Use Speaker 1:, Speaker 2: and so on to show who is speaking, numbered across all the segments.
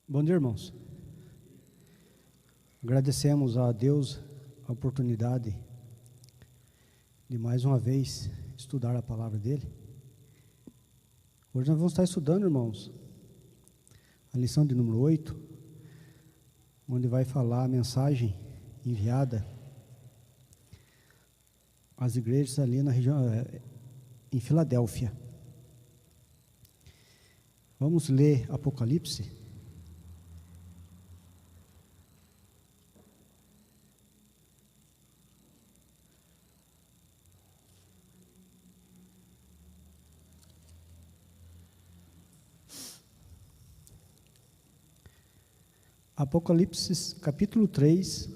Speaker 1: Bom dia, irmãos. Agradecemos a Deus a oportunidade de mais uma vez estudar a palavra dele. Hoje nós vamos estar estudando, irmãos, a lição de número 8, onde vai falar a mensagem enviada às igrejas ali na região, em Filadélfia. Vamos ler Apocalipse. Apocalipse, capítulo 3,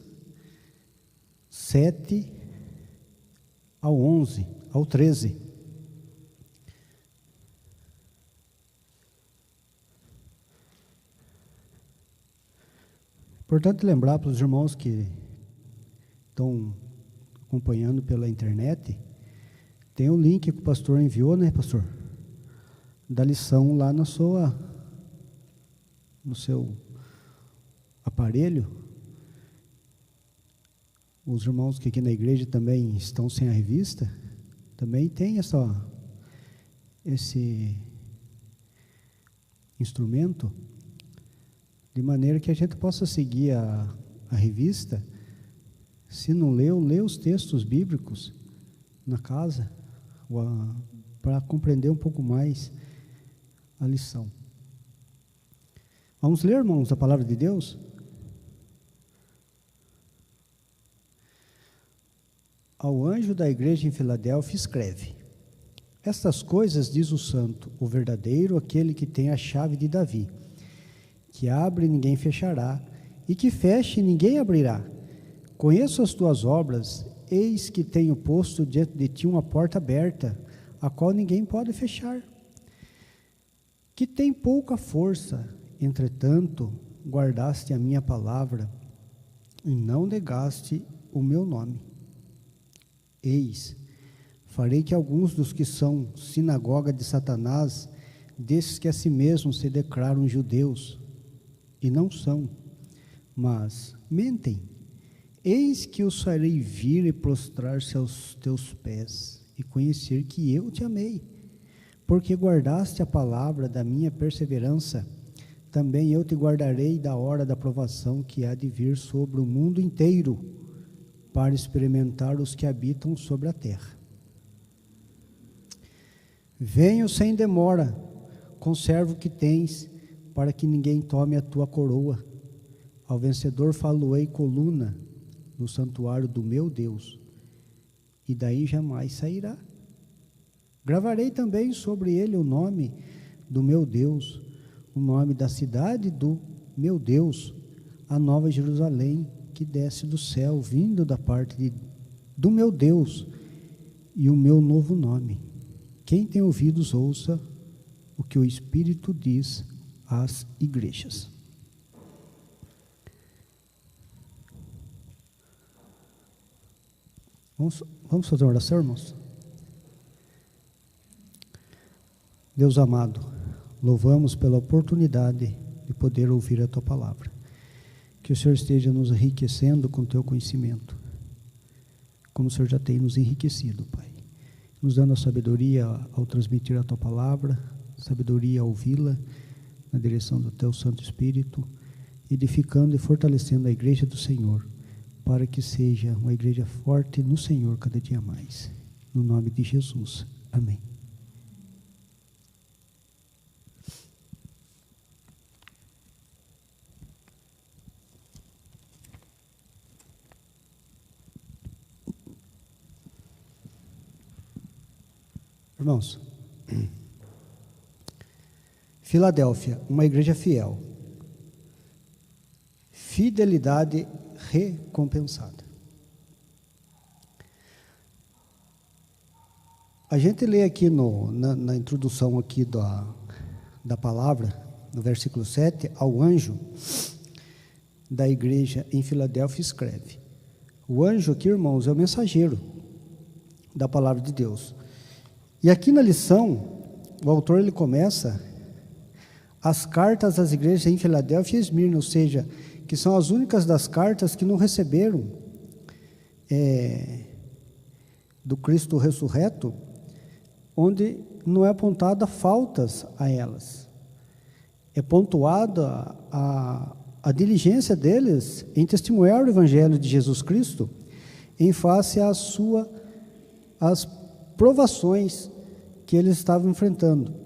Speaker 1: 7 ao 11, ao 13. Importante lembrar para os irmãos que estão acompanhando pela internet, tem o link que o pastor enviou, né, pastor? Da lição lá no seu aparelho. Os irmãos que aqui na igreja também estão sem a revista, também tem esse instrumento, de maneira que a gente possa seguir a revista. Se não leu, lê os textos bíblicos na casa, para compreender um pouco mais a lição. Vamos ler, irmãos, a palavra de Deus? Ao anjo da igreja em Filadélfia escreve: Estas coisas diz o santo, o verdadeiro, aquele que tem a chave de Davi, que abre e ninguém fechará, e que fecha e ninguém abrirá. Conheço as tuas obras, eis que tenho posto diante de ti uma porta aberta, a qual ninguém pode fechar. Que tem pouca força, entretanto, guardaste a minha palavra, e não negaste o meu nome. Eis, farei que alguns dos que são sinagoga de Satanás, desses que a si mesmos se declaram judeus, e não são, mas mentem, eis que os farei vir e prostrar-se aos teus pés, e conhecer que eu te amei, porque guardaste a palavra da minha perseverança. Também eu te guardarei da hora da provação que há de vir sobre o mundo inteiro, para experimentar os que habitam sobre a terra. Venho sem demora, conserva o que tens, para que ninguém tome a tua coroa. Ao vencedor falo-ei coluna no santuário do meu Deus, e daí jamais sairá. Gravarei também sobre ele o nome do meu Deus, o nome da cidade do meu Deus, a nova Jerusalém, que desce do céu, vindo da parte do meu Deus, e o meu novo nome. Quem tem ouvidos, ouça o que o Espírito diz às igrejas. Vamos fazer uma oração, irmãos? Deus amado, louvamos pela oportunidade de poder ouvir a Tua palavra. Que o Senhor esteja nos enriquecendo com o Teu conhecimento, como o Senhor já tem nos enriquecido, Pai. Nos dando a sabedoria ao transmitir a Tua palavra, sabedoria ao ouvi-la, na direção do Teu Santo Espírito, edificando e fortalecendo a igreja do Senhor, para que seja uma igreja forte no Senhor cada dia mais. No nome de Jesus. Amém. Irmãos, Filadélfia, uma igreja fiel. Fidelidade recompensada. A gente lê aqui na introdução aqui da palavra, no versículo 7, ao anjo da igreja em Filadélfia escreve. O anjo aqui, irmãos, é o mensageiro da palavra de Deus. E aqui na lição, o autor ele começa as cartas às igrejas em Filadélfia e Esmirna, ou seja, que são as únicas das cartas que não receberam do Cristo ressurreto, onde não é apontada faltas a elas. É pontuada a diligência deles em testemunhar o Evangelho de Jesus Cristo em face às provações que eles estavam enfrentando.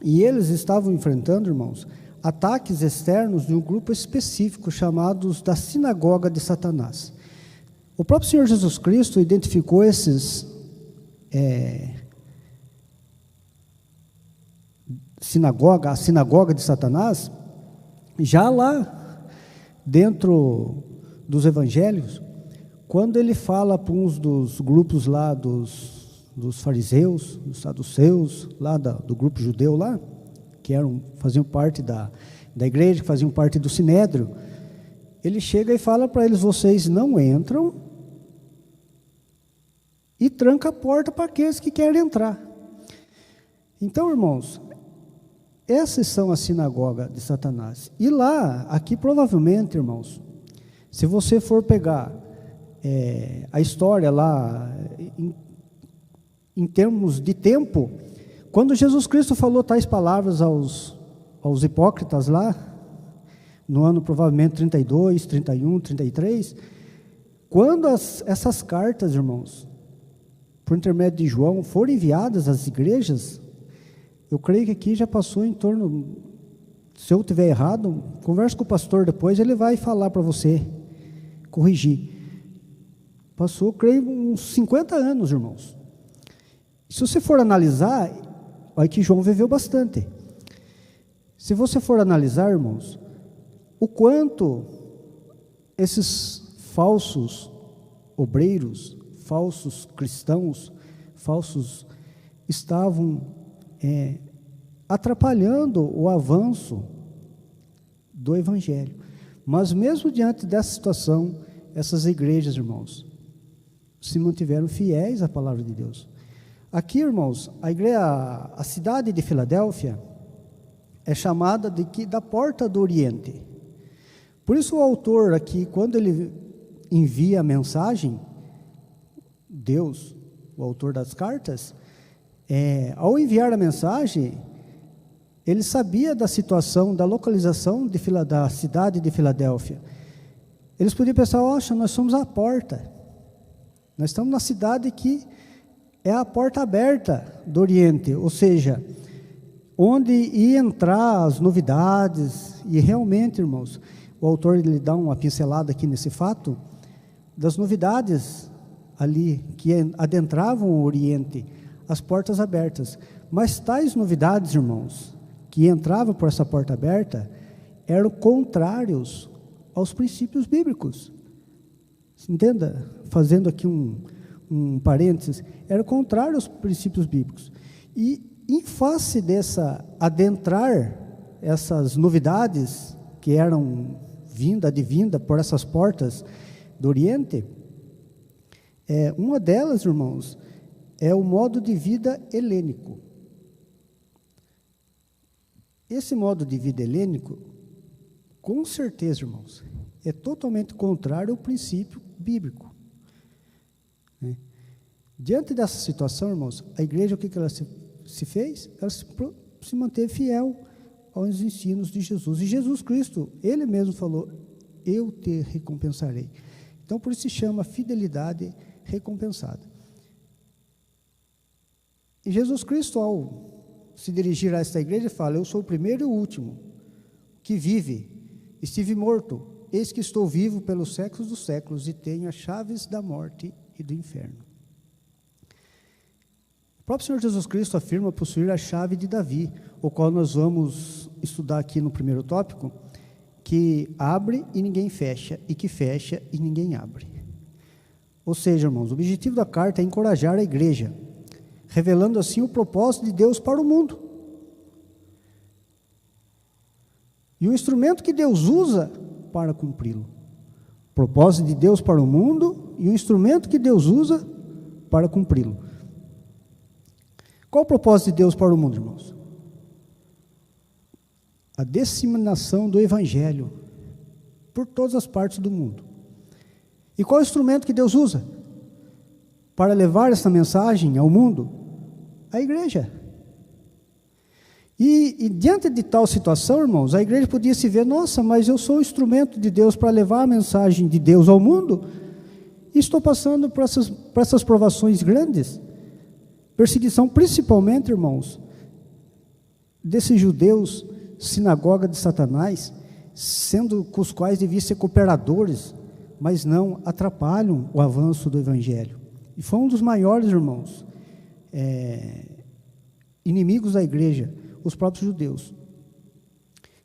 Speaker 1: E eles estavam enfrentando, irmãos, ataques externos de um grupo específico chamados da sinagoga de Satanás. O próprio Senhor Jesus Cristo identificou a sinagoga de Satanás, já lá dentro dos evangelhos, quando ele fala para uns dos grupos lá dos fariseus, dos saduceus, lá do grupo judeu lá, que faziam parte da igreja, que faziam parte do sinédrio, ele chega e fala para eles: vocês não entram, e tranca a porta para aqueles que querem entrar. Então, irmãos, essas são a sinagoga de Satanás. E lá, aqui provavelmente, irmãos, se você for pegar a história lá, em termos de tempo, quando Jesus Cristo falou tais palavras aos hipócritas lá, no ano provavelmente 32, 31, 33, quando essas cartas, irmãos, por intermédio de João, foram enviadas às igrejas, eu creio que aqui já passou em torno, se eu estiver errado, converse com o pastor depois, ele vai falar para você, corrigir. Passou, creio, uns 50 anos, irmãos. Se você for analisar, olha que João viveu bastante. Se você for analisar, irmãos, o quanto esses falsos obreiros, falsos cristãos, estavam atrapalhando o avanço do Evangelho. Mas mesmo diante dessa situação, essas igrejas, irmãos, se mantiveram fiéis à palavra de Deus. Aqui, irmãos, a cidade de Filadélfia é chamada da Porta do Oriente. Por isso o autor aqui, quando ele envia a mensagem, Deus, o autor das cartas, ao enviar a mensagem, ele sabia da situação, da localização da cidade de Filadélfia. Eles podiam pensar: oxa, nós somos a porta, nós estamos na cidade que é a porta aberta do Oriente, ou seja, onde ia entrar as novidades. E realmente, irmãos, o autor ele dá uma pincelada aqui nesse fato, das novidades ali, que adentravam o Oriente, as portas abertas. Mas tais novidades, irmãos, que entravam por essa porta aberta, eram contrários aos princípios bíblicos. Entenda, fazendo aqui um parênteses, eram contrários aos princípios bíblicos. E em face adentrar essas novidades, que eram advinda por essas portas do Oriente, uma delas, irmãos, é o modo de vida helênico. Esse modo de vida helênico, com certeza, irmãos, é totalmente contrário ao princípio bíblico. Diante dessa situação, irmãos, a igreja, o que ela se fez? Ela se manteve fiel aos ensinos de Jesus. E Jesus Cristo, Ele mesmo falou: eu te recompensarei. Então, por isso se chama fidelidade recompensada. E Jesus Cristo, ao se dirigir a esta igreja, fala: eu sou o primeiro e o último que vive. Estive morto, eis que estou vivo pelos séculos dos séculos e tenho as chaves da morte e do inferno. O próprio Senhor Jesus Cristo afirma possuir a chave de Davi, o qual nós vamos estudar aqui no primeiro tópico, que abre e ninguém fecha, e que fecha e ninguém abre. Ou seja, irmãos, o objetivo da carta é encorajar a igreja, revelando assim o propósito de Deus para o mundo. E o instrumento que Deus usa para cumpri-lo. O propósito de Deus para o mundo e o instrumento que Deus usa para cumpri-lo. Qual o propósito de Deus para o mundo, irmãos? a disseminação do Evangelho por todas as partes do mundo. E qual é o instrumento que Deus usa para levar essa mensagem ao mundo? A igreja. E diante de tal situação, irmãos, a igreja podia se ver, nossa, mas eu sou o instrumento de Deus para levar a mensagem de Deus ao mundo, e estou passando por essas provações grandes, perseguição principalmente, irmãos, desses judeus, sinagoga de Satanás, sendo com os quais deviam ser cooperadores, mas não atrapalham o avanço do Evangelho. E foi um dos maiores, irmãos, inimigos da igreja, os próprios judeus.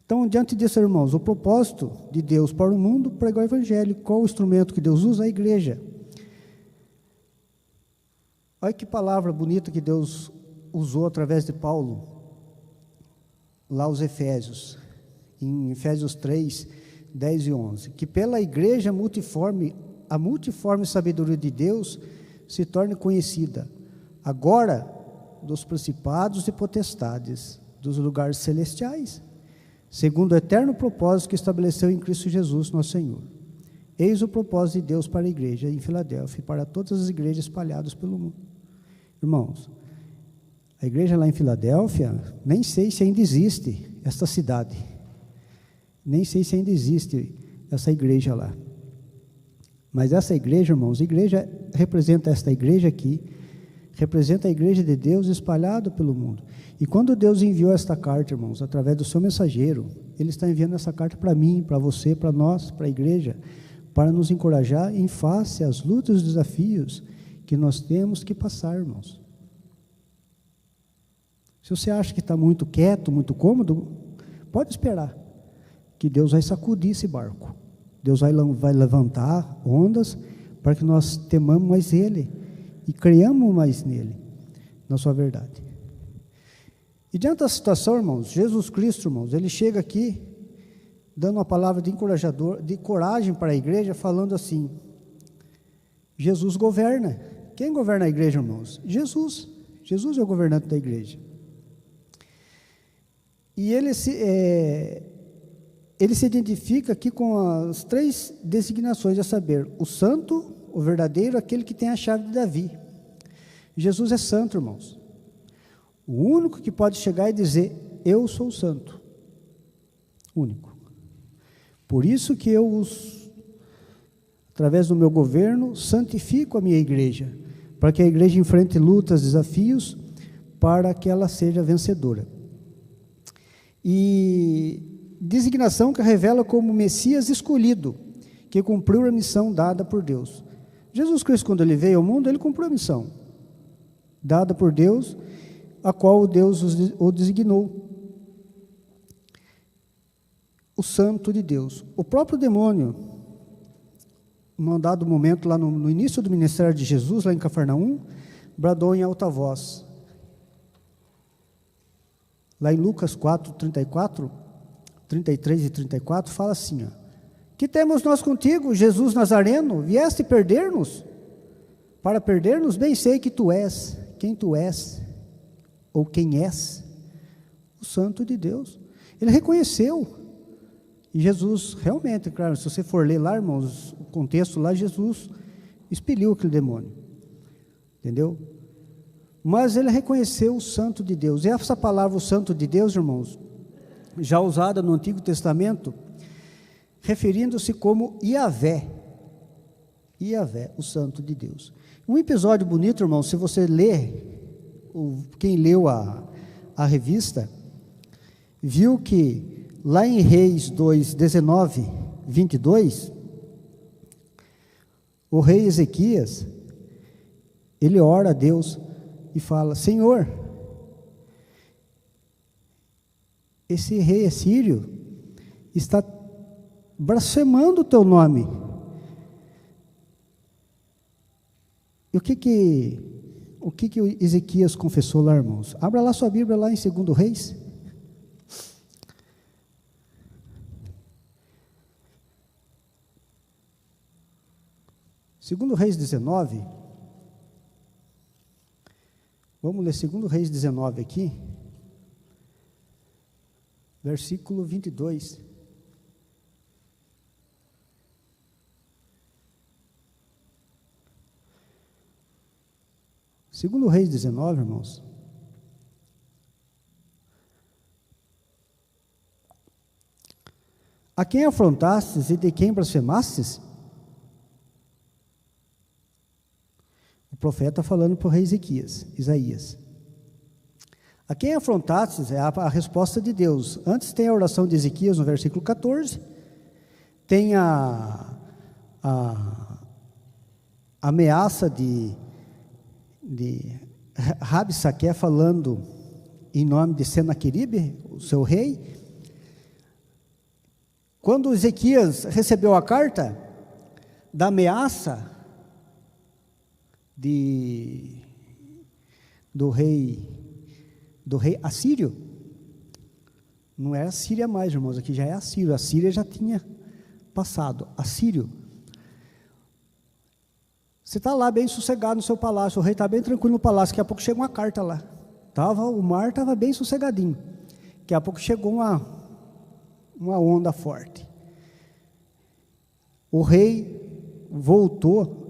Speaker 1: Então, diante disso, irmãos, o propósito de Deus para o mundo, pregar o Evangelho. Qual o instrumento que Deus usa? A igreja. Olha que palavra bonita que Deus usou através de Paulo, lá aos Efésios, em Efésios 3, 10 e 11, que pela igreja multiforme, a multiforme sabedoria de Deus se torne conhecida, agora dos principados e potestades, dos lugares celestiais, segundo o eterno propósito que estabeleceu em Cristo Jesus, nosso Senhor. Eis o propósito de Deus para a igreja em Filadélfia e para todas as igrejas espalhadas pelo mundo. Irmãos, a igreja lá em Filadélfia, nem sei se ainda existe esta cidade, nem sei se ainda existe essa igreja lá, mas essa igreja, irmãos, a igreja representa esta igreja aqui, representa a igreja de Deus espalhada pelo mundo. E quando Deus enviou esta carta, irmãos, através do seu mensageiro, Ele está enviando essa carta para mim, para você, para nós, para a igreja, para nos encorajar em face às lutas e os desafios que nós temos que passar, irmãos. Se você acha que está muito quieto, muito cômodo, pode esperar, que Deus vai sacudir esse barco. Deus vai levantar ondas para que nós temamos mais Ele e creiamos mais nele, na sua verdade. E diante da situação, irmãos, Jesus Cristo, irmãos, Ele chega aqui, dando uma palavra de encorajador, de coragem para a igreja, falando assim, Jesus governa. Quem governa a igreja, irmãos? Jesus. Jesus é o governante da igreja. E ele se identifica aqui com as 3 designações, a saber, o santo, o verdadeiro, aquele que tem a chave de Davi. Jesus é santo, irmãos. O único que pode chegar e dizer, eu sou santo. Único. Por isso que eu, através do meu governo, santifico a minha igreja, para que a igreja enfrente lutas, desafios, para que ela seja vencedora. E designação que revela como Messias escolhido, que cumpriu a missão dada por Deus. Jesus Cristo, quando Ele veio ao mundo, Ele cumpriu a missão dada por Deus, a qual Deus o designou. O santo de Deus. O próprio demônio, num dado momento, lá no início do ministério de Jesus, lá em Cafarnaum, bradou em alta voz. Lá em Lucas 4, 34, 33 e 34, fala assim, que temos nós contigo, Jesus Nazareno? Vieste perder-nos? Para perder-nos? Bem sei que tu és. Quem tu és? Ou quem és? O santo de Deus. Ele reconheceu. E Jesus, realmente, claro, se você for ler lá, irmãos, o contexto lá, Jesus expeliu aquele demônio. Entendeu? Mas ele reconheceu o santo de Deus. E essa palavra, o santo de Deus, irmãos, já usada no Antigo Testamento, referindo-se como Iavé. Iavé, o santo de Deus. Um episódio bonito, irmão, se você ler, quem leu a revista, viu que lá em Reis 2, 19, 22, o rei Ezequias, ele ora a Deus e fala, Senhor, esse rei assírio está blasfemando o teu nome. E o que Ezequias confessou lá, irmãos? Abra lá sua Bíblia, lá em 2 Reis. Segundo Reis 19, vamos ler 2 Reis 19 aqui. versículo 22. Segundo Reis 19, irmãos. A quem afrontastes e de quem blasfemastes? O profeta falando para o rei Isaías. A quem afrontastes é a resposta de Deus. Antes tem a oração de Ezequias no versículo 14. Tem a ameaça de Rabsaque falando em nome de Senaqueribe, o seu rei. Quando Ezequias recebeu a carta da ameaça do rei assírio, não é a Síria mais, irmãos, aqui já é assírio, a Síria já tinha passado, assírio. Você está lá bem sossegado no seu palácio, o rei está bem tranquilo no palácio, daqui a pouco chega uma carta lá, o mar estava bem sossegadinho, daqui a pouco chegou uma onda forte. O rei voltou,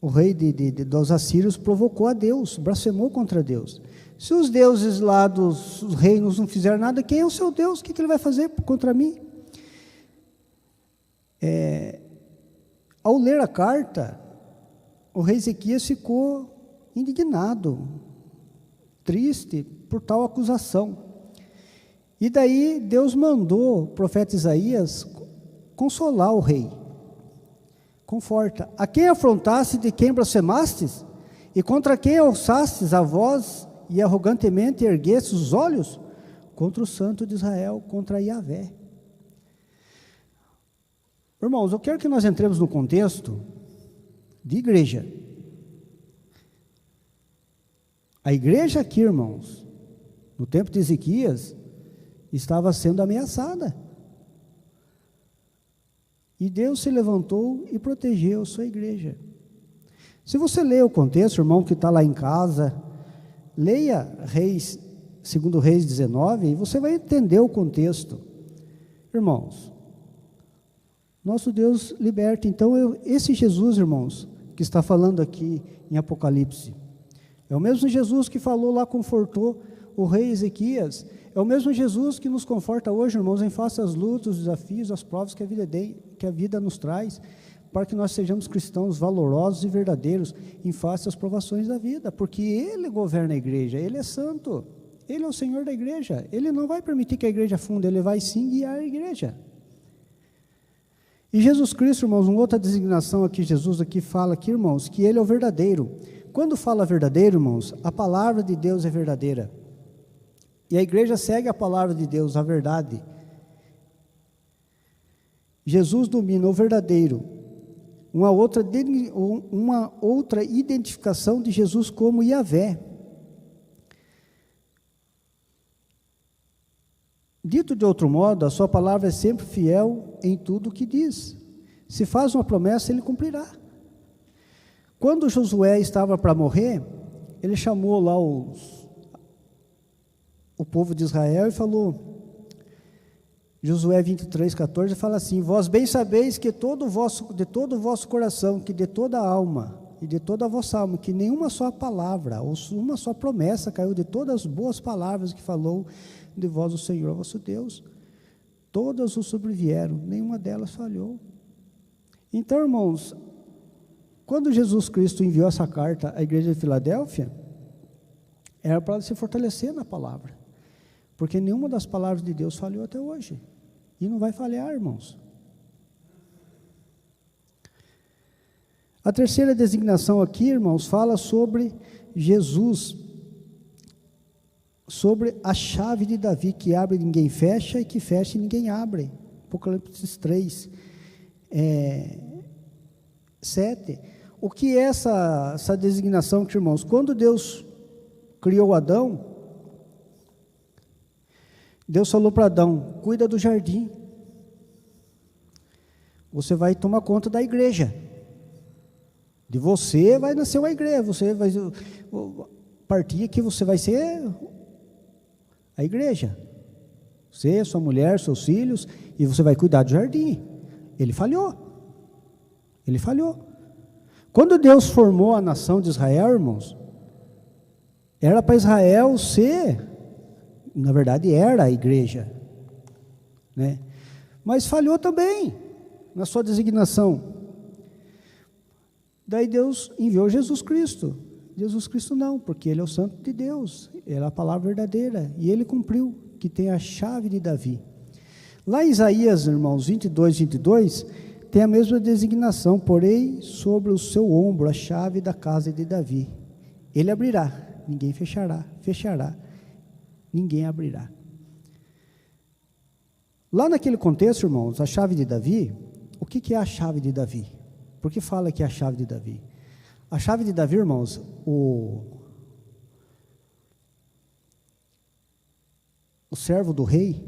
Speaker 1: o rei dos assírios provocou a Deus, blasfemou contra Deus. Se os deuses lá dos reinos não fizeram nada, quem é o seu Deus? O que ele vai fazer contra mim? Ao ler a carta, o rei Ezequias ficou indignado, triste por tal acusação. E daí Deus mandou o profeta Isaías consolar o rei. Conforta. A quem afrontaste, de quem blasfemastes? E contra quem alçastes a voz e arrogantemente erguestes os olhos? Contra o Santo de Israel, contra Yahvé. Irmãos, eu quero que nós entremos no contexto de igreja. A igreja aqui, irmãos, no tempo de Ezequias, estava sendo ameaçada. E Deus se levantou e protegeu sua igreja. Se você ler o contexto, irmão, que está lá em casa, leia segundo Reis 19, e você vai entender o contexto. Irmãos, nosso Deus liberta. Então, esse Jesus, irmãos, que está falando aqui em Apocalipse, é o mesmo Jesus que falou lá, confortou o rei Ezequias. É o mesmo Jesus que nos conforta hoje, irmãos, em face às lutas, os desafios, as provas que a vida nos traz, para que nós sejamos cristãos valorosos e verdadeiros em face às provações da vida, porque Ele governa a igreja, Ele é santo, Ele é o Senhor da igreja, Ele não vai permitir que a igreja afunda, Ele vai sim guiar a igreja. E Jesus Cristo, irmãos, uma outra designação aqui, Jesus aqui fala aqui, irmãos, que Ele é o verdadeiro. Quando fala verdadeiro, irmãos, a palavra de Deus é verdadeira. E a igreja segue a palavra de Deus, a verdade. Jesus domina o verdadeiro. Uma outra identificação de Jesus como Yahvé. Dito de outro modo, a sua palavra é sempre fiel em tudo o que diz. Se faz uma promessa, Ele cumprirá. Quando Josué estava para morrer, ele chamou lá o povo de Israel e falou, Josué 23:14 fala assim: vós bem sabeis que de todo o vosso coração, que de toda a alma e de toda a vossa alma, que nenhuma só palavra ou uma só promessa caiu de todas as boas palavras que falou de vós o Senhor vosso Deus, todas os sobrevieram, nenhuma delas falhou. Então, irmãos, quando Jesus Cristo enviou essa carta à igreja de Filadélfia, era para se fortalecer na palavra, porque nenhuma das palavras de Deus falhou até hoje, e não vai falhar, irmãos. A terceira designação aqui, irmãos, fala sobre Jesus, sobre a chave de Davi, que abre e ninguém fecha, e que fecha e ninguém abre. Apocalipse 3, 7. O que é essa designação aqui, irmãos? Quando Deus criou Adão, Deus falou para Adão: cuida do jardim, você vai tomar conta da igreja, de você vai nascer uma igreja, você vai partir aqui, você vai ser a igreja. Você, sua mulher, seus filhos, e você vai cuidar do jardim. Ele falhou. Ele falhou. Quando Deus formou a nação de Israel, irmãos, era para Israel ser, na verdade era a igreja, né? Mas falhou também na sua designação. Daí Deus enviou Jesus Cristo. Jesus Cristo não, porque Ele é o Santo de Deus, Ele é a palavra verdadeira, e Ele cumpriu, que tem a chave de Davi. Lá em Isaías, irmãos, 22, tem a mesma designação: porém sobre o seu ombro a chave da casa de Davi. Ele abrirá, ninguém fechará, fechará, ninguém abrirá. Lá naquele contexto, irmãos, a chave de Davi, o que é a chave de Davi? Por que fala que é a chave de Davi? A chave de Davi, irmãos, o servo do rei,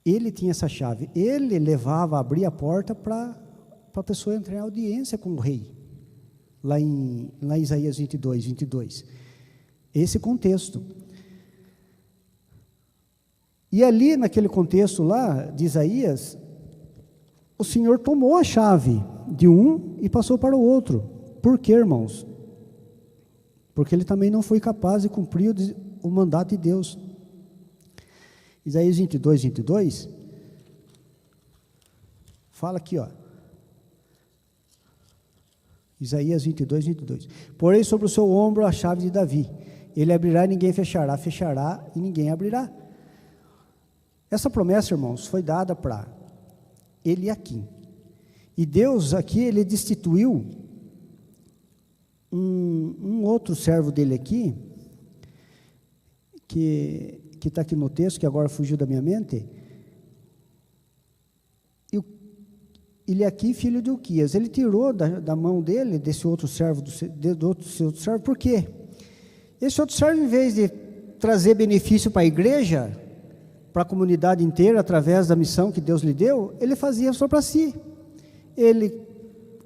Speaker 1: ele tinha essa chave. Ele levava, abria a porta para a pessoa entrar em audiência com o rei. Lá em Isaías 22. Esse contexto. E ali, naquele contexto lá de Isaías, o Senhor tomou a chave de um e passou para o outro. Por quê, irmãos? Porque ele também não foi capaz de cumprir o mandato de Deus. Isaías 22, fala aqui, ó. Isaías 22. Porém sobre o seu ombro a chave de Davi. Ele abrirá e ninguém fechará, fechará e ninguém abrirá. Essa promessa, irmãos, foi dada para Eliaquim. E Deus aqui, Ele destituiu um outro servo dele aqui, que está aqui no texto, que agora fugiu da minha mente. E Eliaquim, filho de Uquias, ele tirou da mão dele, desse outro servo, por quê? Esse outro servo, em vez de trazer benefício para a igreja, para a comunidade inteira, através da missão que Deus lhe deu, ele fazia só para si. Ele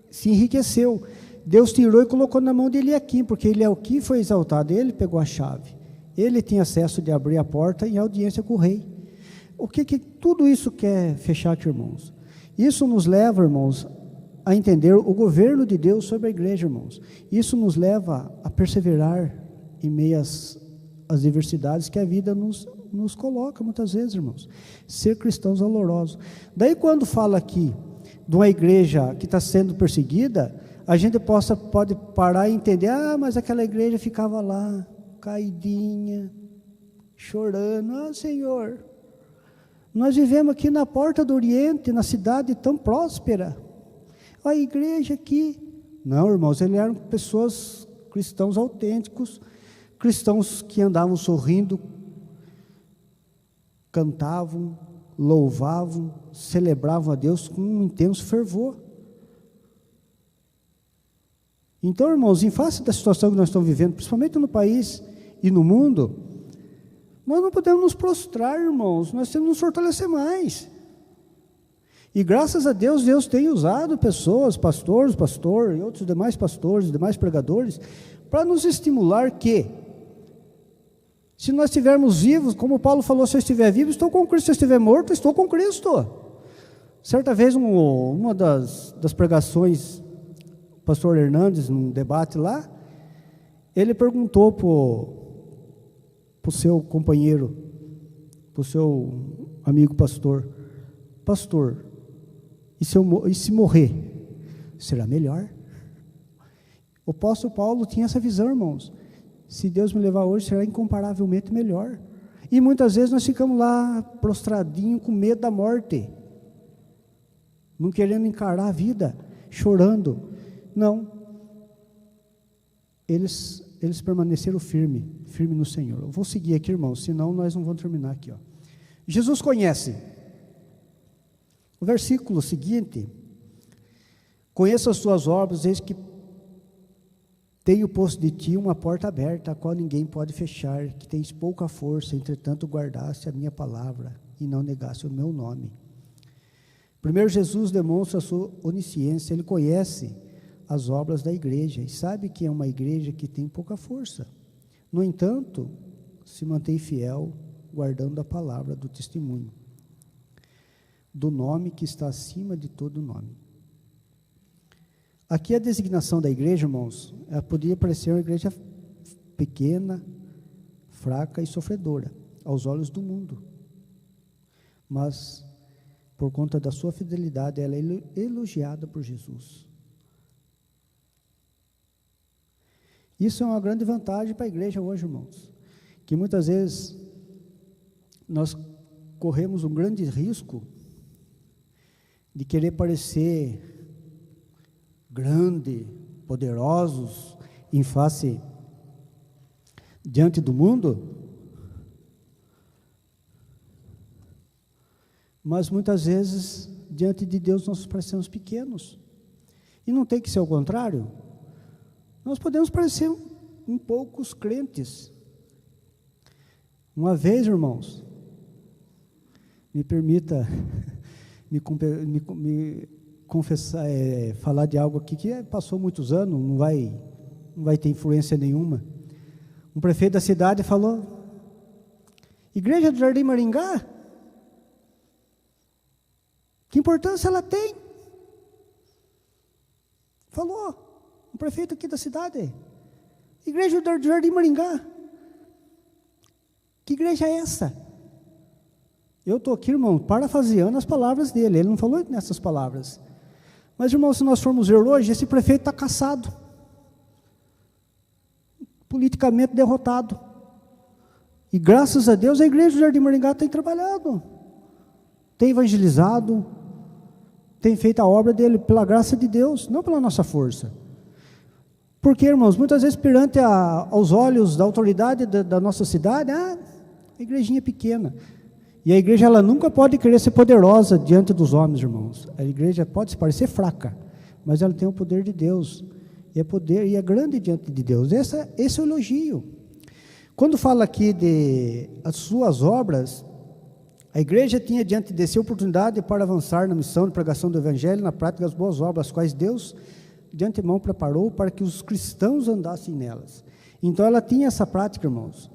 Speaker 1: se enriqueceu. Deus tirou e colocou na mão de Eliaquim, porque Eliaquim foi exaltado, ele pegou a chave. Ele tinha acesso de abrir a porta em audiência com o rei. O que tudo isso quer fechar aqui, irmãos? Isso nos leva, irmãos, a entender o governo de Deus sobre a igreja, irmãos. Isso nos leva a perseverar em meio às diversidades que a vida nos coloca muitas vezes, irmãos. Ser cristãos valorosos. Daí quando fala aqui de uma igreja que está sendo perseguida, a gente pode parar e entender: mas aquela igreja ficava lá, caidinha, chorando. Senhor, nós vivemos aqui na porta do Oriente, na cidade tão próspera, a igreja aqui. Não, irmãos, eles eram pessoas, cristãos autênticos, cristãos que andavam sorrindo, cantavam, louvavam, celebravam a Deus com um intenso fervor. Então, irmãos, em face da situação que nós estamos vivendo, principalmente no país e no mundo, nós não podemos nos prostrar, irmãos, nós temos que nos fortalecer mais. E graças a Deus, Deus tem usado pessoas, pastor e outros demais pastores, demais pregadores, para nos estimular que, se nós estivermos vivos, como Paulo falou: se eu estiver vivo, estou com Cristo; se eu estiver morto, estou com Cristo. Certa vez, uma das pregações, o pastor Hernandes, num debate lá, ele perguntou para o seu companheiro, para o seu amigo pastor: e se morrer, será melhor? O apóstolo Paulo tinha essa visão, irmãos: se Deus me levar hoje, será incomparavelmente melhor. E muitas vezes nós ficamos lá prostradinhos, com medo da morte, não querendo encarar a vida, chorando. Não, eles permaneceram firmes no Senhor. Eu vou seguir aqui, irmãos, senão nós não vamos terminar aqui, ó. Jesus conhece. O versículo seguinte: conheço as tuas obras, eis que tenho posto de ti uma porta aberta, a qual ninguém pode fechar, que tens pouca força, entretanto guardaste a minha palavra, e não negaste o meu nome. Primeiro, Jesus demonstra a sua onisciência. Ele conhece as obras da igreja, e sabe que é uma igreja que tem pouca força. No entanto, se mantém fiel, guardando a palavra do testemunho, do nome que está acima de todo nome. Aqui a designação da igreja, irmãos, ela poderia parecer uma igreja pequena, fraca e sofredora, aos olhos do mundo. Mas, por conta da sua fidelidade, ela é elogiada por Jesus. Isso é uma grande vantagem para a igreja hoje, irmãos, que muitas vezes nós corremos um grande risco de querer parecer grande, poderosos, em face, diante do mundo, mas muitas vezes, diante de Deus, nós parecemos pequenos, e não tem que ser o contrário. Nós podemos parecer um poucos crentes. Uma vez, irmãos, me permita me confessar, falar de algo aqui que passou muitos anos, não vai ter influência nenhuma. Um prefeito da cidade falou: Igreja do Jardim Maringá, que importância ela tem? Falou um prefeito aqui da cidade. Igreja do Jardim Maringá, que igreja é essa? Eu estou aqui, irmão, parafraseando as palavras dele. Ele não falou nessas palavras. Mas, irmão, se nós formos ver hoje, esse prefeito está cassado, politicamente derrotado. E graças a Deus a igreja do Jardim Maringá tem trabalhado, tem evangelizado, tem feito a obra dele pela graça de Deus, não pela nossa força. Porque, irmãos, muitas vezes perante aos olhos da autoridade da nossa cidade, a igrejinha é pequena. E a igreja, ela nunca pode querer ser poderosa diante dos homens, irmãos. A igreja pode se parecer fraca, mas ela tem o poder de Deus, e é grande diante de Deus. Esse é o elogio. Quando fala aqui de as suas obras, a igreja tinha diante de si a oportunidade para avançar na missão de pregação do evangelho, na prática das boas obras, as quais Deus de antemão preparou para que os cristãos andassem nelas. Então ela tinha essa prática, irmãos.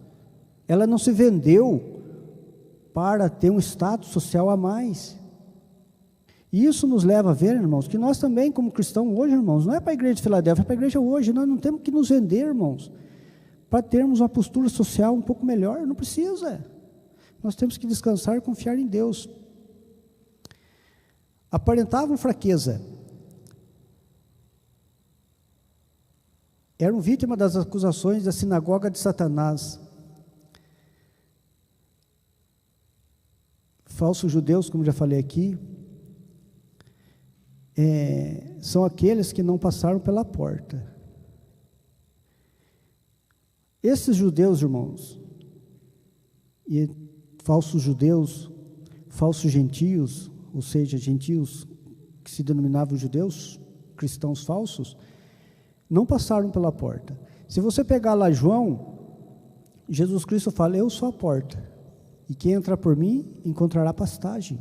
Speaker 1: Ela não se vendeu para ter um status social a mais. E isso nos leva a ver, irmãos, que nós também, como cristãos hoje, irmãos, não é para a igreja de Filadélfia, é para a igreja hoje. Nós não temos que nos vender, irmãos, para termos uma postura social um pouco melhor. Não precisa. Nós temos que descansar e confiar em Deus. Aparentavam fraqueza. Eram vítimas das acusações da sinagoga de Satanás. Falsos judeus, como já falei aqui, são aqueles que não passaram pela porta. Esses judeus, irmãos, e falsos judeus, falsos gentios, ou seja, gentios que se denominavam judeus, cristãos falsos, não passaram pela porta. Se você pegar lá João, Jesus Cristo fala: eu sou a porta, e quem entrar por mim encontrará pastagem.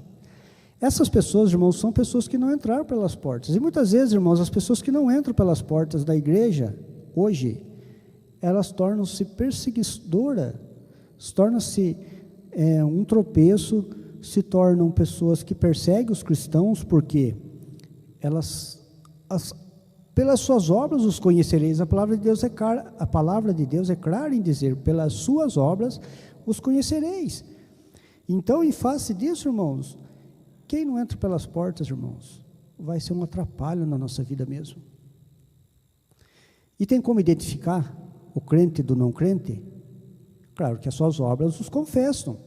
Speaker 1: Essas pessoas, irmãos, são pessoas que não entraram pelas portas. E muitas vezes, irmãos, as pessoas que não entram pelas portas da igreja, hoje, elas tornam-se perseguidoras, tornam-se um tropeço, se tornam pessoas que perseguem os cristãos, porque pelas suas obras os conhecereis. A palavra de Deus é clara em dizer: pelas suas obras os conhecereis. Então, em face disso, irmãos, quem não entra pelas portas, irmãos, vai ser um atrapalho na nossa vida mesmo. E tem como identificar o crente do não crente? Claro que as suas obras os confessam.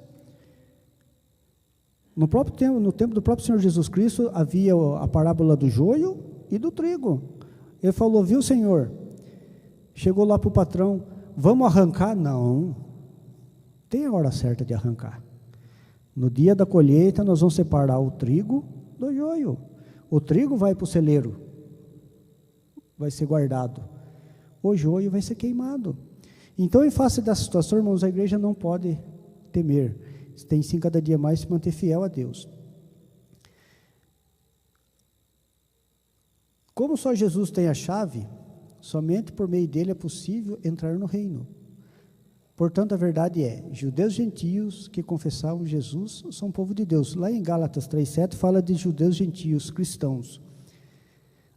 Speaker 1: No tempo do próprio Senhor Jesus Cristo, havia a parábola do joio e do trigo. Ele falou: viu, Senhor? Chegou lá para o patrão: vamos arrancar? Não, tem a hora certa de arrancar. No dia da colheita, nós vamos separar o trigo do joio. O trigo vai para o celeiro, vai ser guardado. O joio vai ser queimado. Então, em face dessa situação, irmãos, a igreja não pode temer. Tem sim cada dia mais se manter fiel a Deus. Como só Jesus tem a chave, somente por meio dele é possível entrar no reino. Portanto, a verdade é, judeus e gentios que confessavam Jesus são povo de Deus. Lá em Gálatas 3,7 fala de judeus e gentios, cristãos.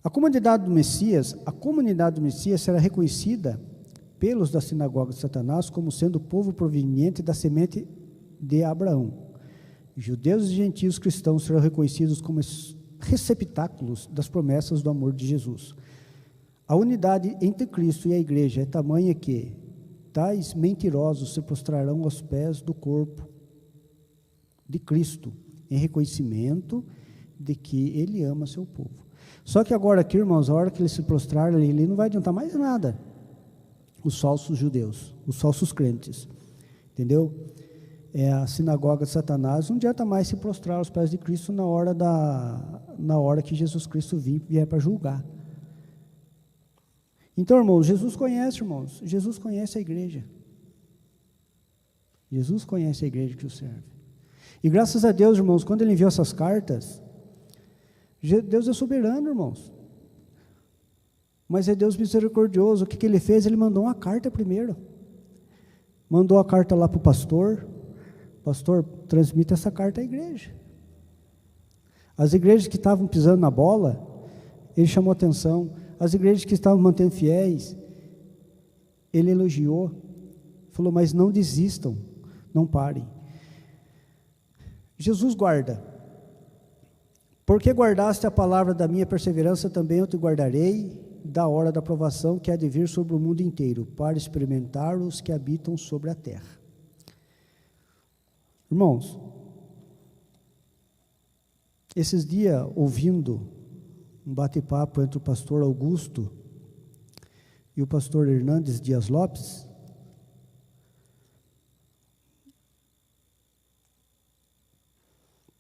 Speaker 1: A comunidade do Messias será reconhecida pelos da sinagoga de Satanás como sendo o povo proveniente da semente de Abraão. Judeus e gentios cristãos serão reconhecidos como receptáculos das promessas do amor de Jesus. A unidade entre Cristo e a igreja é tamanha que tais mentirosos se prostrarão aos pés do corpo de Cristo, em reconhecimento de que Ele ama seu povo. Só que agora aqui, irmãos, a hora que eles se prostrarem, ele não vai adiantar mais nada. Os falsos judeus, os falsos crentes, entendeu? É a sinagoga de Satanás, não adianta mais se prostrar aos pés de Cristo na hora que Jesus Cristo vier para julgar. Então, irmãos, Jesus conhece a igreja. Jesus conhece a igreja que o serve. E graças a Deus, irmãos, quando ele enviou essas cartas, Deus é soberano, irmãos. Mas é Deus misericordioso. O que ele fez? Ele mandou uma carta primeiro. Mandou a carta lá para o pastor. Pastor, transmita essa carta à igreja. As igrejas que estavam pisando na bola, ele chamou atenção. As igrejas que estavam mantendo fiéis, ele elogiou. Falou, mas não desistam, não parem. Jesus guarda. Porque guardaste a palavra da minha perseverança, também eu te guardarei da hora da provação que há de vir sobre o mundo inteiro, para experimentar os que habitam sobre a terra. Irmãos, esses dias, ouvindo um bate-papo entre o pastor Augusto e o pastor Hernandes Dias Lopes,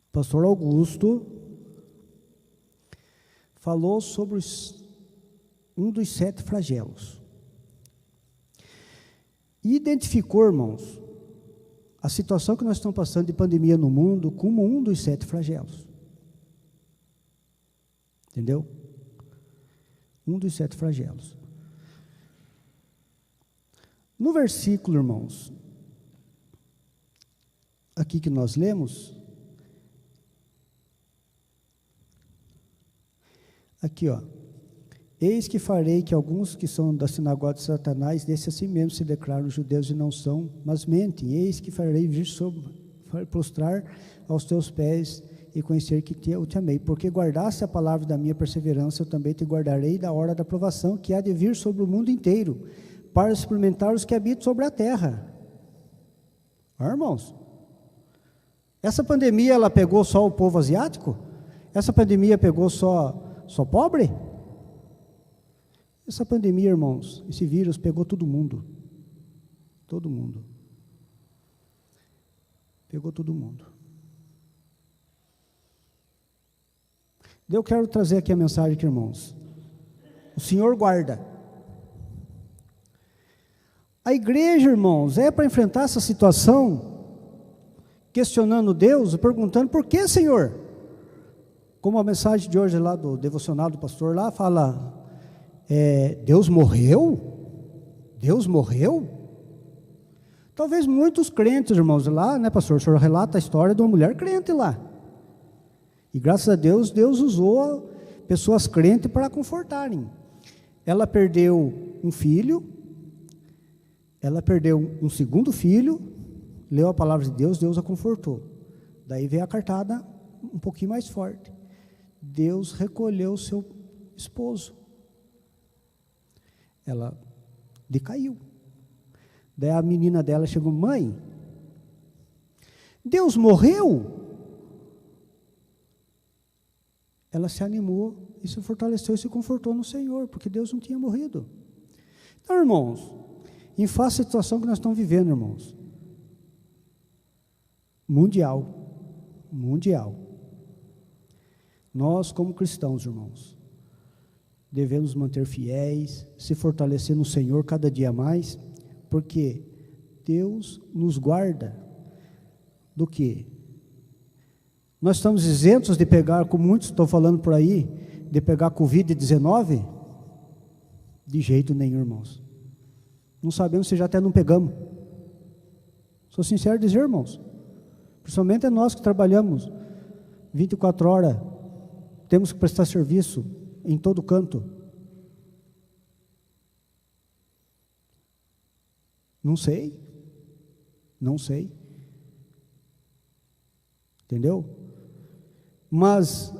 Speaker 1: o pastor Augusto falou sobre um dos 7 flagelos. E identificou, irmãos, a situação que nós estamos passando de pandemia no mundo como um dos 7 flagelos. Entendeu? Um dos 7 flagelos. No versículo, irmãos, aqui que nós lemos, aqui, ó. Eis que farei que alguns que são da sinagoga de Satanás, desse assim mesmo se declaram judeus e não são, mas mentem. Eis que farei vir prostrar aos teus pés e conhecer que eu te amei. Porque guardaste a palavra da minha perseverança, eu também te guardarei da hora da provação que há de vir sobre o mundo inteiro, para experimentar os que habitam sobre a terra. Irmãos, essa pandemia, ela pegou só o povo asiático? Essa pandemia pegou só pobre? Essa pandemia, irmãos, esse vírus pegou todo mundo. Todo mundo. Pegou todo mundo. Eu quero trazer aqui a mensagem aqui, irmãos. O Senhor guarda. A igreja, irmãos, é para enfrentar essa situação, questionando Deus, perguntando, por que, Senhor? Como a mensagem de hoje lá do devocional do pastor lá fala, Deus morreu? Deus morreu? Talvez muitos crentes, irmãos, lá, né, pastor? O senhor relata a história de uma mulher crente lá. E graças a Deus, Deus usou pessoas crentes para confortarem. Ela perdeu um filho, ela perdeu um segundo filho, leu a palavra de Deus, Deus a confortou. Daí veio a cartada um pouquinho mais forte. Deus recolheu o seu esposo. Ela decaiu. Daí a menina dela chegou, mãe, Deus morreu? Ela se animou e se fortaleceu e se confortou no Senhor, porque Deus não tinha morrido. Então, irmãos, em face à situação que nós estamos vivendo, irmãos, mundial, nós como cristãos, irmãos, devemos manter fiéis, se fortalecer no Senhor cada dia mais, porque Deus nos guarda do quê? Nós estamos isentos de pegar, como muitos estão falando por aí, de pegar Covid-19? De jeito nenhum, irmãos. Não sabemos se já até não pegamos. Sou sincero em dizer, irmãos. Principalmente é nós que trabalhamos 24 horas, temos que prestar serviço em todo canto. Não sei. Entendeu? Mas,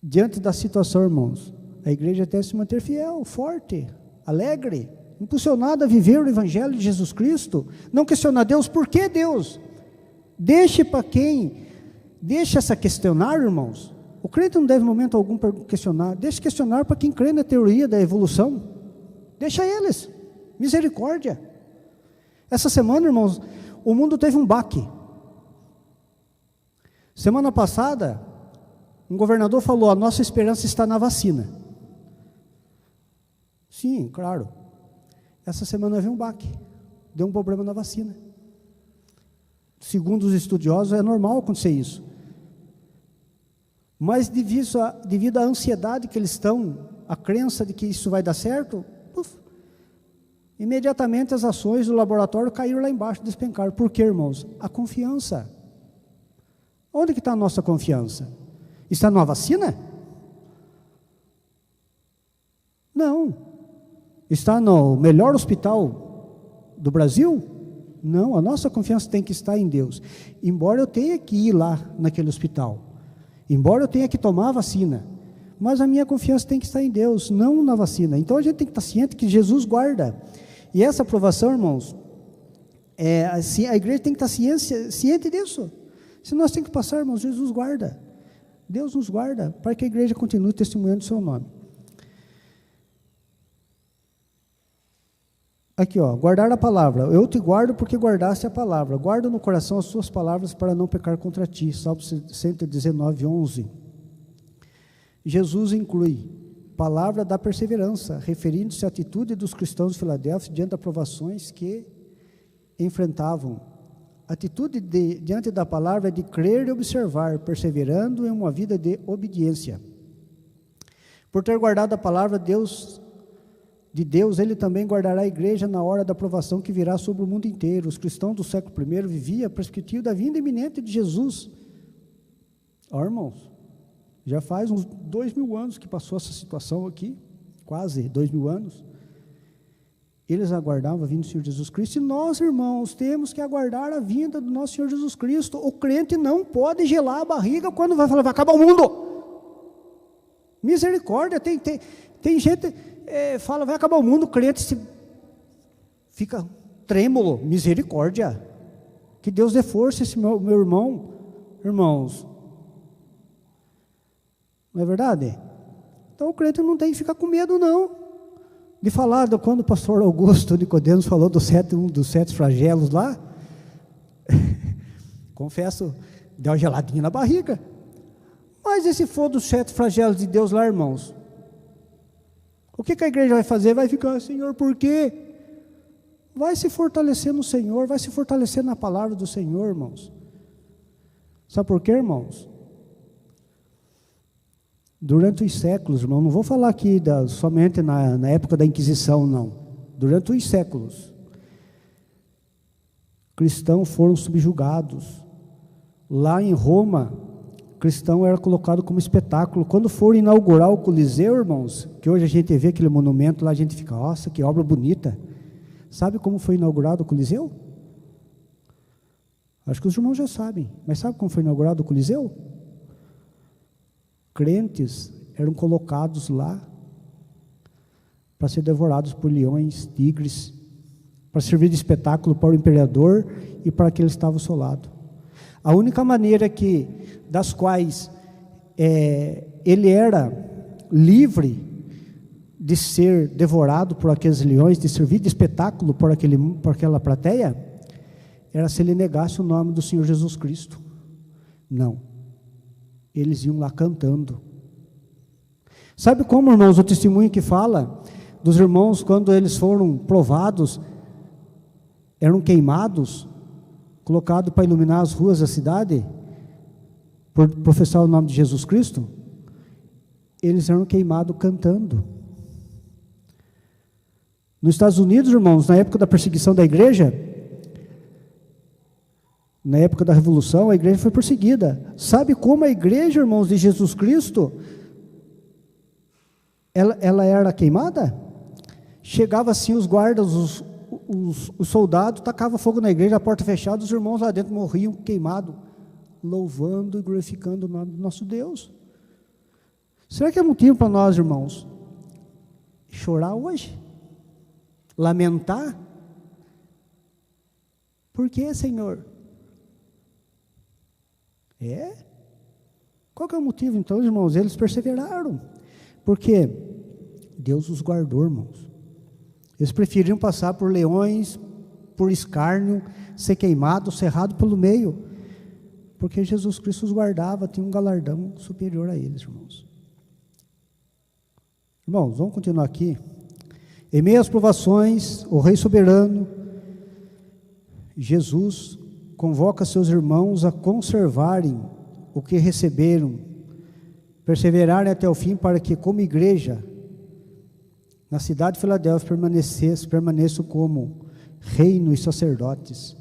Speaker 1: diante da situação, irmãos, a igreja deve se manter fiel, forte, alegre, impulsionada a viver o Evangelho de Jesus Cristo, não questionar Deus, por que Deus? Deixe essa questionar, irmãos. O crente não deve, em momento algum, questionar. Deixe questionar para quem crê na teoria da evolução. Deixa eles. Misericórdia. Essa semana, irmãos, o mundo teve um baque. Semana passada, um governador falou: a nossa esperança está na vacina. Sim, claro. Essa semana veio um baque. Deu um problema na vacina. Segundo os estudiosos, é normal acontecer isso. Mas devido à ansiedade que eles estão, a crença de que isso vai dar certo, imediatamente as ações do laboratório caíram lá embaixo, despencaram. Por quê, irmãos? A confiança. Onde que está a nossa confiança? Está numa vacina? Não. Está no melhor hospital do Brasil? Não, a nossa confiança tem que estar em Deus. Embora eu tenha que ir lá naquele hospital, embora eu tenha que tomar a vacina, mas a minha confiança tem que estar em Deus, não na vacina. Então a gente tem que estar ciente que Jesus guarda. E essa aprovação, irmãos, assim, a igreja tem que estar ciente disso. Se nós temos que passar, irmãos, Jesus guarda. Deus nos guarda para que a igreja continue testemunhando o seu nome. Aqui, guardar a palavra. Eu te guardo porque guardaste a palavra. Guarda no coração as suas palavras para não pecar contra ti. Salmo 119, 11. Jesus inclui palavra da perseverança, referindo-se à atitude dos cristãos de Filadélfia diante de provações que enfrentavam. A atitude diante da palavra é de crer e observar, perseverando em uma vida de obediência. Por ter guardado a palavra de Deus, ele também guardará a igreja na hora da provação que virá sobre o mundo inteiro. Os cristãos do século I viviam a perspectiva da vinda iminente de Jesus. Irmãos, já faz uns 2000 anos que passou essa situação aqui, quase 2000 anos. Eles aguardavam a vinda do Senhor Jesus Cristo, e nós, irmãos, temos que aguardar a vinda do nosso Senhor Jesus Cristo. O crente não pode gelar a barriga quando vai falar, vai acabar o mundo. Misericórdia, tem gente... fala, vai acabar o mundo, o crente fica trêmulo. Misericórdia, que Deus dê força a esse meu irmão. Irmãos, não é verdade? Então o crente não tem que ficar com medo, não, de falar quando o pastor Augusto Nicodemos falou um dos 7 flagelos lá. Confesso, deu uma geladinha na barriga. Mas e se for dos 7 flagelos de Deus lá, irmãos? O que a igreja vai fazer? Vai ficar, Senhor, por quê? Vai se fortalecer no Senhor, vai se fortalecer na palavra do Senhor, irmãos. Sabe por quê, irmãos? Durante os séculos, irmão, não vou falar aqui somente na época da Inquisição, não. Durante os séculos, cristãos foram subjugados. Lá em Roma, cristão era colocado como espetáculo. Quando for inaugurar o Coliseu, irmãos, que hoje a gente vê aquele monumento lá, a gente fica, nossa, que obra bonita. Sabe como foi inaugurado o Coliseu? Acho que os irmãos já sabem, mas sabe como foi inaugurado o Coliseu? Crentes eram colocados lá para ser devorados por leões, tigres, para servir de espetáculo para o imperador e para aquele que estava ao seu lado. A única maneira das quais ele era livre de ser devorado por aqueles leões, de servir de espetáculo por aquela plateia, era se ele negasse o nome do Senhor Jesus Cristo. Não. Eles iam lá cantando. Sabe como, irmãos, o testemunho que fala dos irmãos quando eles foram provados, eram queimados, colocados para iluminar as ruas da cidade, por professar o nome de Jesus Cristo? Eles eram queimados cantando. Nos Estados Unidos, irmãos, na época da perseguição da igreja, Na época da Revolução, a igreja foi perseguida. Sabe como a igreja, irmãos, de Jesus Cristo, ela era queimada? Chegava assim os guardas, os soldados, tacavam fogo na igreja, a porta fechada, os irmãos lá dentro morriam queimados, louvando e glorificando o nome do nosso Deus. Será que é motivo para nós, irmãos, chorar hoje? Lamentar? Por que, Senhor? Qual que é o motivo, então, irmãos? Eles perseveraram, porque Deus os guardou, irmãos. Eles preferiram passar por leões, por escárnio, ser queimado, cerrado pelo meio, porque Jesus Cristo os guardava, tinha um galardão superior a eles, irmãos. Irmãos, vamos continuar aqui. Em meio às provações, o Rei soberano, Jesus, convoca seus irmãos a conservarem o que receberam, perseverarem até o fim, para que, como igreja, na cidade de Filadélfia, permaneçam como reino e sacerdotes.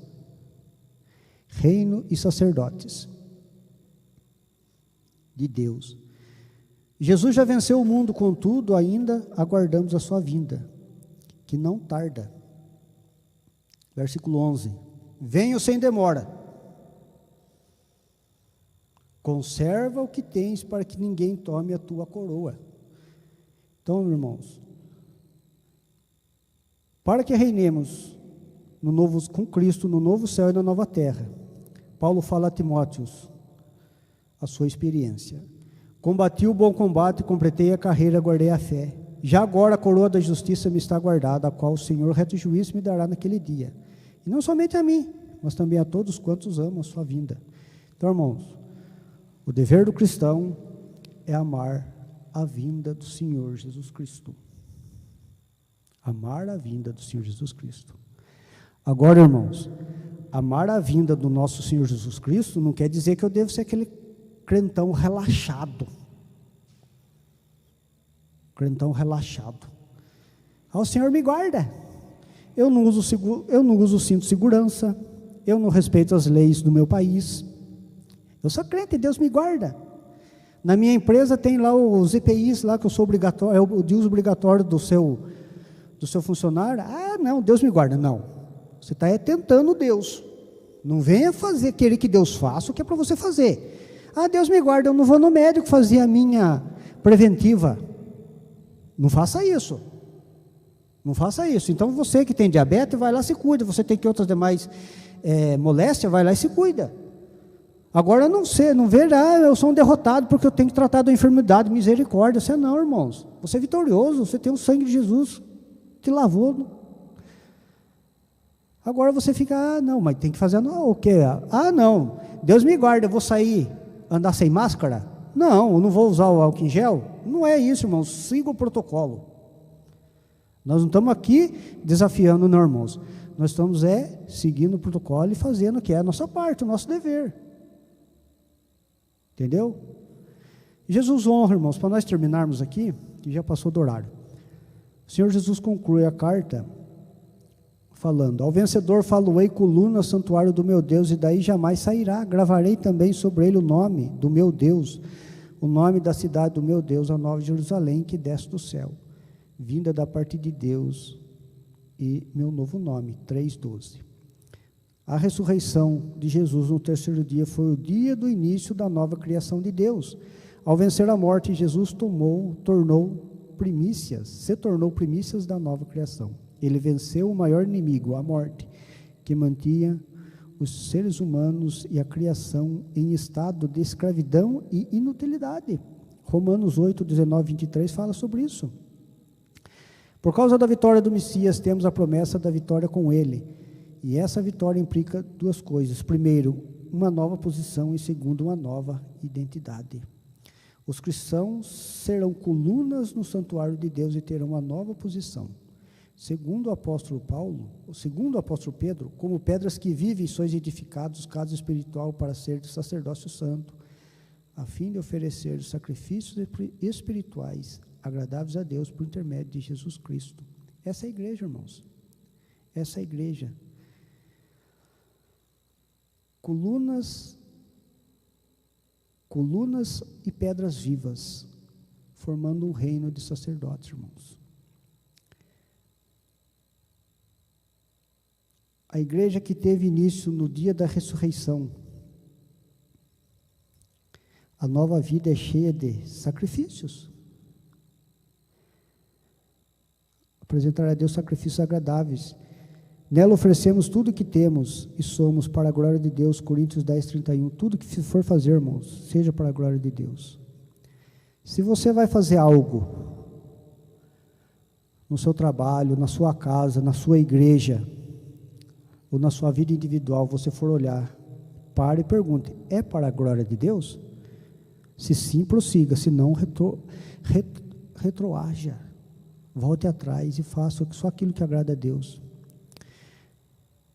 Speaker 1: Reino e sacerdotes de Deus. Jesus já venceu o mundo, contudo, ainda aguardamos a sua vinda, que não tarda. Versículo 11. Venho sem demora. Conserva o que tens, para que ninguém tome a tua coroa. Então, irmãos, para que reinemos com Cristo no novo céu e na nova terra, Paulo fala a Timóteo a sua experiência. Combati o bom combate, completei a carreira, guardei a fé. Já agora a coroa da justiça me está guardada, a qual o Senhor reto juiz me dará naquele dia. E não somente a mim, mas também a todos quantos amam a sua vinda. Então, irmãos, o dever do cristão é amar a vinda do Senhor Jesus Cristo. Amar a vinda do Senhor Jesus Cristo. Agora, irmãos, amar a vinda do nosso Senhor Jesus Cristo não quer dizer que eu devo ser aquele crentão relaxado. Crentão relaxado. O Senhor me guarda. Eu não uso cinto de segurança. Eu não respeito as leis do meu país. Eu sou crente, Deus me guarda. Na minha empresa tem lá os EPIs, lá que eu sou obrigatório, é o uso obrigatório do seu funcionário. Não, Deus me guarda. Não, você está tentando Deus. Não venha querer que Deus faça o que é para você fazer. Deus me guarda, eu não vou no médico fazer a minha preventiva. Não faça isso. Não faça isso. Então você que tem diabetes, vai lá e se cuida. Você tem que outras demais moléstias, vai lá e se cuida. Agora não verá, eu sou um derrotado porque eu tenho que tratar da enfermidade, misericórdia. Você não, irmãos. Você é vitorioso, você tem o sangue de Jesus, te lavou. Agora você fica, não, mas tem que fazer o quê? Não, Deus me guarda, eu vou sair, andar sem máscara? Não, eu não vou usar o álcool em gel? Não é isso, irmãos, siga o protocolo. Nós não estamos aqui desafiando, não, irmãos. Nós estamos seguindo o protocolo e fazendo o que é a nossa parte, o nosso dever. Entendeu? Jesus honra, irmãos, para nós terminarmos aqui, que já passou do horário. O Senhor Jesus conclui a carta falando: ao vencedor faloei coluna ao santuário do meu Deus, e daí jamais sairá. Gravarei também sobre ele o nome do meu Deus, o nome da cidade do meu Deus, a nova Jerusalém, que desce do céu, vinda da parte de Deus, e meu novo nome. 3:12. A ressurreição de Jesus no terceiro dia foi o dia do início da nova criação de Deus. Ao vencer a morte, Jesus se tornou primícias da nova criação. Ele venceu o maior inimigo, a morte, que mantinha os seres humanos e a criação em estado de escravidão e inutilidade. Romanos 8, 19, 23 fala sobre isso. Por causa da vitória do Messias, temos a promessa da vitória com ele. E essa vitória implica duas coisas. Primeiro, uma nova posição, e segundo, uma nova identidade. Os cristãos serão colunas no santuário de Deus e terão uma nova posição. Segundo o apóstolo Pedro, como pedras que vivem, sois edificados casa espiritual para ser de sacerdócio santo, a fim de oferecer sacrifícios espirituais agradáveis a Deus por intermédio de Jesus Cristo. Essa é a igreja, irmãos. Essa é a igreja. colunas e pedras vivas, formando um reino de sacerdotes, irmãos. A igreja que teve início no dia da ressurreição. A nova vida é cheia de sacrifícios. Apresentar a Deus sacrifícios agradáveis. Nela oferecemos tudo o que temos e somos para a glória de Deus. Coríntios 10, 31. Tudo que for fazer, irmãos, seja para a glória de Deus. Se você vai fazer algo no seu trabalho, na sua casa, na sua igreja, ou na sua vida individual, você for olhar, pare e pergunte, é para a glória de Deus? Se sim, prossiga, se não, retroaja, volte atrás e faça só aquilo que agrada a Deus.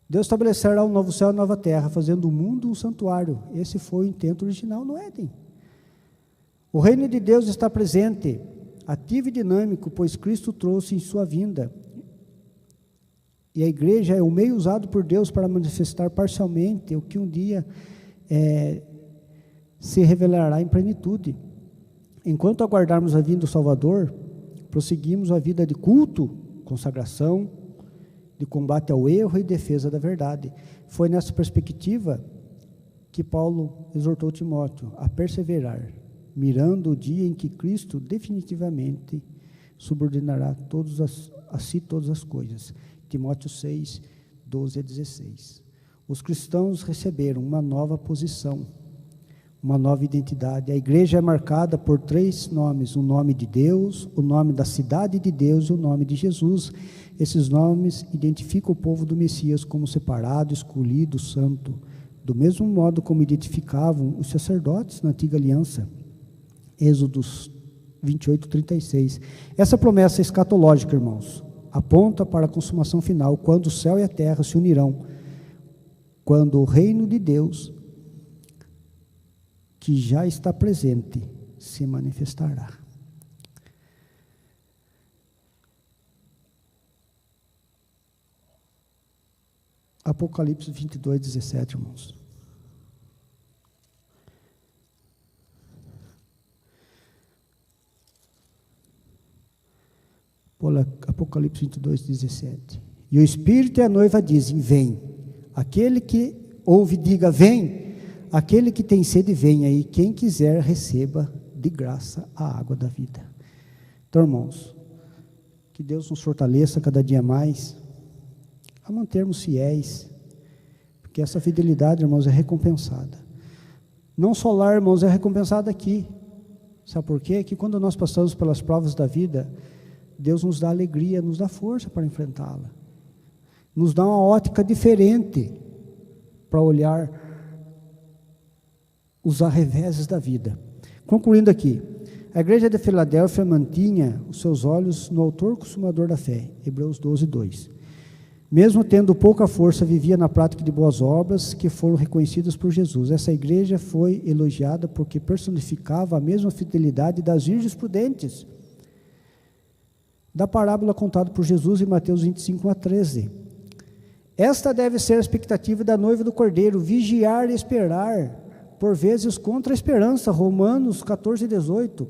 Speaker 1: Deus estabelecerá um novo céu e nova terra, fazendo o mundo um santuário. Esse foi o intento original no Éden. O reino de Deus está presente, ativo e dinâmico, pois Cristo trouxe em sua vinda. E a igreja é o meio usado por Deus para manifestar parcialmente o que um dia se revelará em plenitude. Enquanto aguardarmos a vinda do Salvador, prosseguimos a vida de culto, consagração, de combate ao erro e defesa da verdade. Foi nessa perspectiva que Paulo exortou Timóteo a perseverar, mirando o dia em que Cristo definitivamente subordinará a si todas as coisas. Timóteo 6, 12 a 16. Os cristãos receberam uma nova posição, uma nova identidade. A igreja é marcada por 3 nomes: o nome de Deus, o nome da cidade de Deus e o nome de Jesus. Esses nomes identificam o povo do Messias como separado, escolhido, santo, do mesmo modo como identificavam os sacerdotes na antiga aliança. Êxodos 28, 36. Essa promessa escatológica, irmãos, aponta para a consumação final, quando o céu e a terra se unirão, quando o reino de Deus, que já está presente, se manifestará. Apocalipse 22, 17, irmãos. Apocalipse 22, 17. E o Espírito e a noiva dizem, vem. Aquele que ouve, diga, vem. Aquele que tem sede, venha. E quem quiser, receba de graça a água da vida. Então, irmãos, que Deus nos fortaleça cada dia mais a mantermos fiéis, porque essa fidelidade, irmãos, é recompensada. Não só lá, irmãos, é recompensada aqui. Sabe por quê? Que quando nós passamos pelas provas da vida, Deus nos dá alegria, nos dá força para enfrentá-la. Nos dá uma ótica diferente para olhar os arreveses da vida. Concluindo aqui, a igreja de Filadélfia mantinha os seus olhos no autor consumador da fé, Hebreus 12, 2. Mesmo tendo pouca força, vivia na prática de boas obras que foram reconhecidas por Jesus. Essa igreja foi elogiada porque personificava a mesma fidelidade das virgens prudentes, da parábola contada por Jesus em Mateus 25, a 13. Esta deve ser a expectativa da noiva do Cordeiro, vigiar e esperar, por vezes contra a esperança, Romanos 14, 18,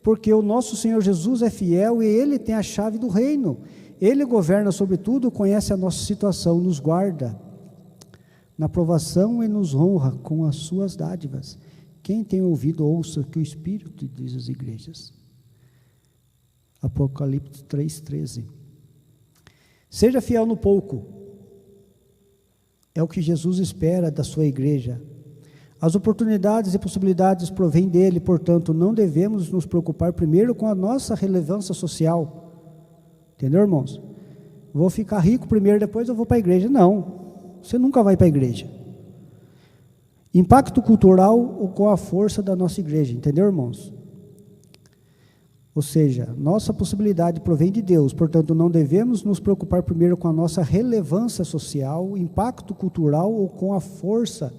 Speaker 1: porque o nosso Senhor Jesus é fiel e Ele tem a chave do reino. Ele governa sobre tudo, conhece a nossa situação, nos guarda na provação e nos honra com as suas dádivas. Quem tem ouvido, ouça o que o Espírito diz às igrejas. Apocalipse 3:13. Seja fiel no pouco, é o que Jesus espera da sua igreja. As oportunidades e possibilidades provêm dele, portanto, não devemos nos preocupar primeiro com a nossa relevância social. Entendeu, irmãos? Vou ficar rico primeiro, depois eu vou para a igreja. Não, você nunca vai para a igreja. Impacto cultural ou com a força da nossa igreja, entendeu, irmãos? Ou seja, nossa possibilidade provém de Deus, portanto, não devemos nos preocupar primeiro com a nossa relevância social, impacto cultural ou com a força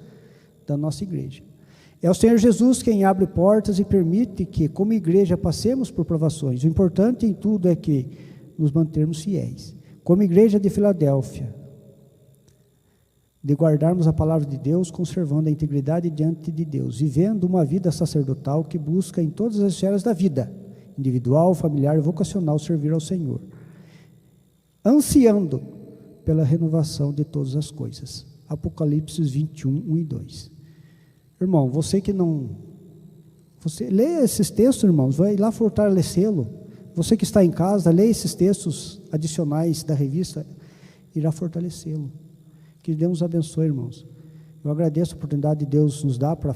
Speaker 1: da nossa igreja. É o Senhor Jesus quem abre portas e permite que, como igreja, passemos por provações. O importante em tudo é que nos mantermos fiéis. Como igreja de Filadélfia, de guardarmos a palavra de Deus, conservando a integridade diante de Deus, vivendo uma vida sacerdotal que busca em todas as esferas da vida, individual, familiar e vocacional, servir ao Senhor, ansiando pela renovação de todas as coisas. Apocalipse 21, 1 e 2. Irmão, você que não... Você leia esses textos, irmãos, vai lá fortalecê-lo. Você que está em casa, leia esses textos adicionais da revista, irá fortalecê-lo. Que Deus nos abençoe, irmãos. Eu agradeço a oportunidade que Deus nos dá para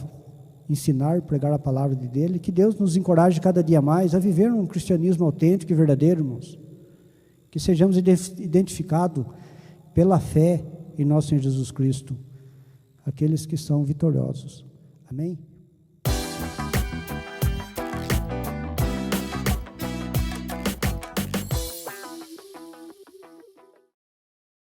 Speaker 1: ensinar, pregar a palavra dele. Que Deus nos encoraje cada dia mais a viver um cristianismo autêntico e verdadeiro, irmãos. Que sejamos identificados pela fé em nosso Senhor Jesus Cristo, aqueles que são vitoriosos. Amém?